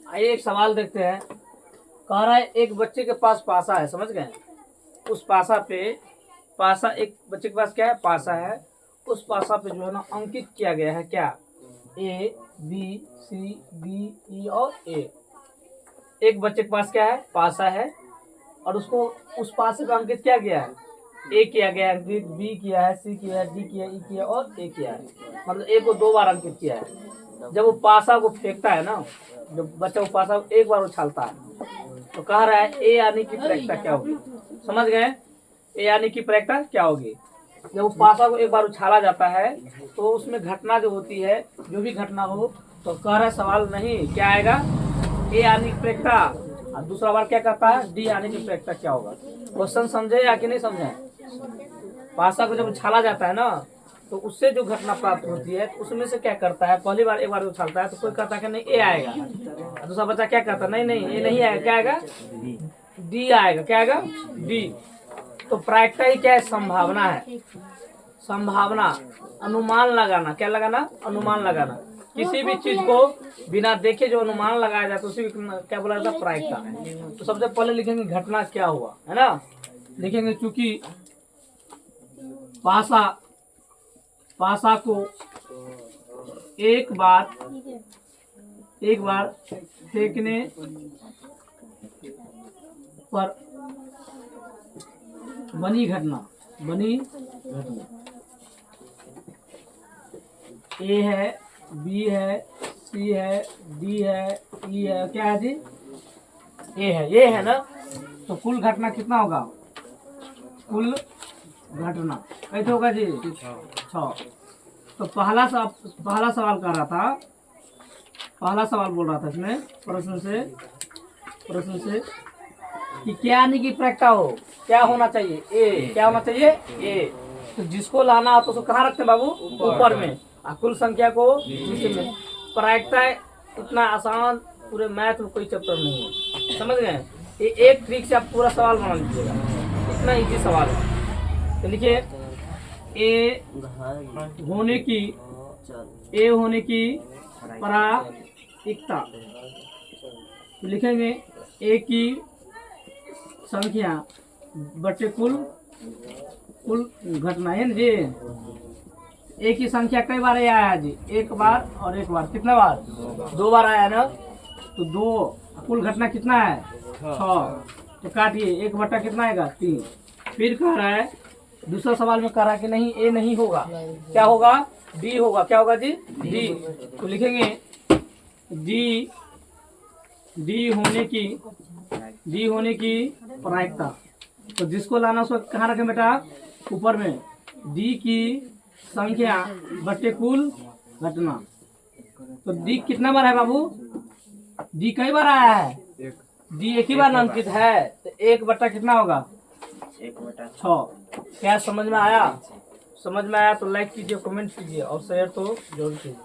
आइए एक सवाल देखते हैं। कह रहा है एक बच्चे के पास पासा है, समझ गए। उस पासा पे पासा, एक बच्चे के पास क्या है, पासा है। उस पासा पे जो है ना अंकित किया गया है क्या, A B C D E और ए। एक बच्चे के पास क्या है, पासा है, और उसको उस पासे पे अंकित किया गया है, ए किया गया है अंकित, बी किया है, सी किया है, डी किया, ई किया और ए किया है। मतलब ए को 2 बार अंकित किया है। जब वो पासा को फेंकता है ना, जब बच्चा वो पासा को एक बार उछालता है, तो कह रहा है ए यानी की प्रायिकता क्या होगी। समझ गए, ए यानी की प्रायिकता क्या होगी। जब वो पासा को एक बार उछाला जाता है तो उसमें घटना जो होती है, जो भी घटना हो, तो कह रहा है सवाल नहीं क्या आएगा, ए यानी की प्रायिकता। और दूसरा बार क्या कहता है, डी यानी की प्रायिकता क्या होगा। क्वेश्चन समझे या कि नहीं समझे। पासा को जब उछाला जाता है ना, तो उससे जो घटना प्राप्त होती है, तो उसमें से क्या करता है, पहली बार एक बार उछालता है तो कोई कहता है कि नहीं ए आएगा, दूसरा बच्चा क्या कहता है, नहीं नहीं ए नहीं आएगा, क्या आएगा, डी आएगा। क्या आएगा, डी। तो प्रायिकता ही क्या है, संभावना है। संभावना, अनुमान लगाना। क्या लगाना, अनुमान लगाना। किसी भी चीज को बिना देखे जो अनुमान लगाया जाता है उसी को क्या बोला जाता है, प्रायिकता। तो सबसे पहले लिखेंगे घटना क्या हुआ, है ना। लिखेंगे चूंकि पासा को एक बार फेंकने पर बनी घटना ए है, बी है, सी है, डी है, ई है, क्या है जी, ए है, ये है ना। तो कुल घटना कितना होगा, कुल घटना कैसे होगा जी, 6। तो पहला सवाल कर रहा था, पहला सवाल बोल रहा था इसमें प्रश्न से कि क्या यानी कि प्रायिकता हो, क्या होना चाहिए, ए। क्या होना चाहिए, ए। तो जिसको लाना हो तो उसको कहाँ रखते हैं बाबू, ऊपर में, और कुल संख्या को नीचे में। प्रायिकता इतना आसान पूरे मैथ में कोई चैप्टर नहीं है, समझ गए। ये एक ट्रिक से आप पूरा सवाल बना लीजिएगा, इतना इजी सवाल है। तो लिखिए ए होने की प्रायिकता। तो लिखेंगे ए की संख्या बटे कुल घटना है ना जी। ए की संख्या कई बार आया है जी, एक बार और एक बार, कितना बार, 2 बार आया ना। तो 2, कुल घटना कितना है, 6। तो काटिए, 1 बटा कितना आएगा, 3। फिर कह रहा है दूसरा सवाल में कह रहा है कि नहीं ए नहीं होगा, क्या होगा, डी होगा। क्या होगा जी, डी। तो लिखेंगे डी होने की प्रायिकता। तो जिसको लाना उसको कहाँ रखें बेटा, ऊपर में। डी की संख्या बटे कुल घटना। तो डी कितना बार है बाबू, डी कई बार आया है, डी एक ही बार अंकित है। तो 1 बटा कितना होगा, 1/6। क्या समझ में आया, समझ में आया तो लाइक कीजिए, कमेंट कीजिए और शेयर तो जरूर कीजिए।